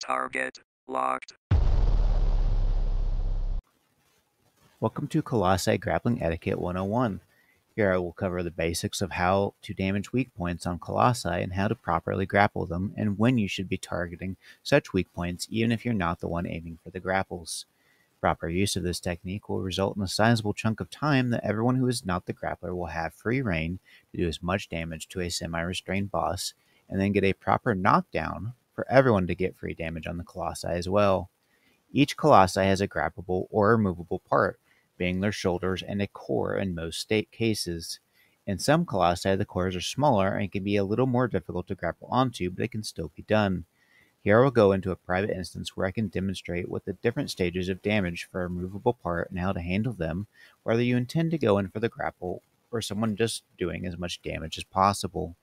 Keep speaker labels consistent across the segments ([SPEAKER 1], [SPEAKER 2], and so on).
[SPEAKER 1] Target locked.
[SPEAKER 2] Welcome to Colossi Grappling Etiquette 101. Here I will cover the basics of how to damage weak points on Colossi and how to properly grapple them, and when you should be targeting such weak points even if you're not the one aiming for the grapples. Proper use of this technique will result in a sizable chunk of time that everyone who is not the grappler will have free reign to do as much damage to a semi-restrained boss, and then get a proper knockdown for everyone to get free damage on the Colossi as well. Each colossi has a grappable or removable part, being their shoulders and a core in most cases. In some colossi, the cores are smaller and can be a little more difficult to grapple onto, but it can still be done. Here I will go into a private instance where I can demonstrate what the different stages of damage for a removable part and how to handle them, whether you intend to go in for the grapple or someone just doing as much damage as possible.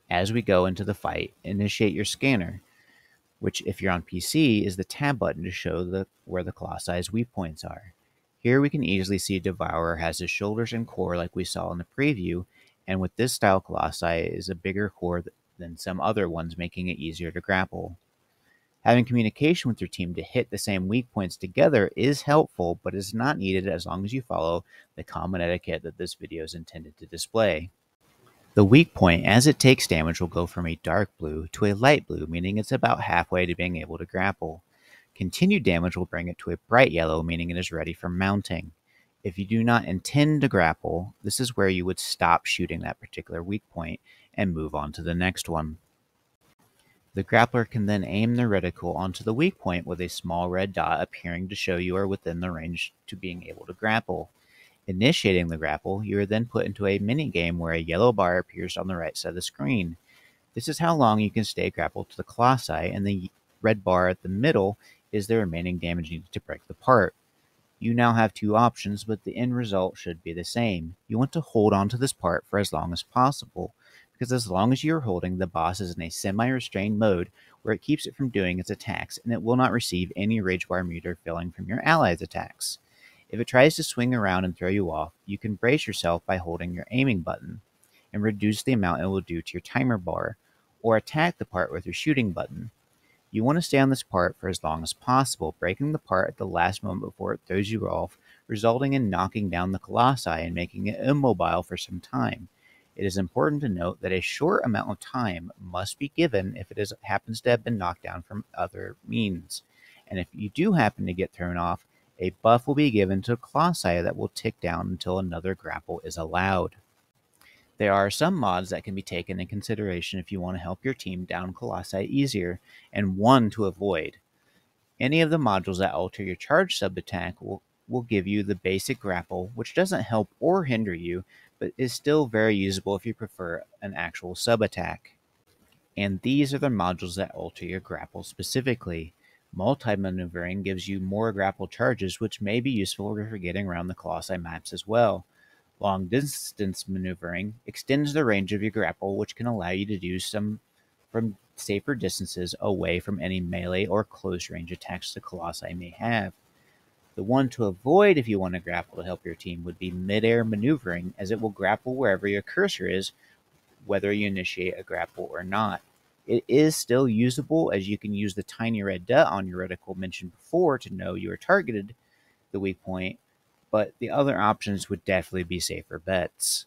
[SPEAKER 2] As we go into the fight, initiate your scanner, which if you're on PC is the tab button to show where the Colossi's weak points are. Here we can easily see Devourer has his shoulders and core like we saw in the preview, and with this style Colossi is a bigger core than some other ones, making it easier to grapple. Having communication with your team to hit the same weak points together is helpful, but is not needed as long as you follow the common etiquette that this video is intended to display. The weak point, as it takes damage, will go from a dark blue to a light blue, meaning it's about halfway to being able to grapple. Continued damage will bring it to a bright yellow, meaning it is ready for mounting. If you do not intend to grapple, this is where you would stop shooting that particular weak point and move on to the next one. The grappler can then aim their reticle onto the weak point with a small red dot appearing to show you are within the range to being able to grapple. Initiating the grapple, you are then put into a mini-game where a yellow bar appears on the right side of the screen. This is how long you can stay grappled to the colossi, and the red bar at the middle is the remaining damage needed to break the part. You now have two options, but the end result should be the same. You want to hold on to this part for as long as possible, because as long as you are holding, the boss is in a semi-restrained mode where it keeps it from doing its attacks, and it will not receive any rage bar meter filling from your allies' attacks. If it tries to swing around and throw you off, you can brace yourself by holding your aiming button and reduce the amount it will do to your timer bar, or attack the part with your shooting button. You want to stay on this part for as long as possible, breaking the part at the last moment before it throws you off, resulting in knocking down the colossi and making it immobile for some time. It is important to note that a short amount of time must be given if it happens to have been knocked down from other means. And if you do happen to get thrown off, a buff will be given to Colossi that will tick down until another grapple is allowed. There are some mods that can be taken in consideration if you want to help your team down Colossi easier, and one to avoid. Any of the modules that alter your charge sub-attack will give you the basic grapple, which doesn't help or hinder you, but is still very usable if you prefer an actual sub-attack. And these are the modules that alter your grapple specifically. Multi-maneuvering gives you more grapple charges, which may be useful for getting around the Colossi maps as well. Long-distance maneuvering extends the range of your grapple, which can allow you to do some from safer distances away from any melee or close-range attacks the Colossi may have. The one to avoid if you want to grapple to help your team would be mid-air maneuvering, as it will grapple wherever your cursor is, whether you initiate a grapple or not. It is still usable, as you can use the tiny red dot on your reticle mentioned before to know you are targeted the weak point, but the other options would definitely be safer bets.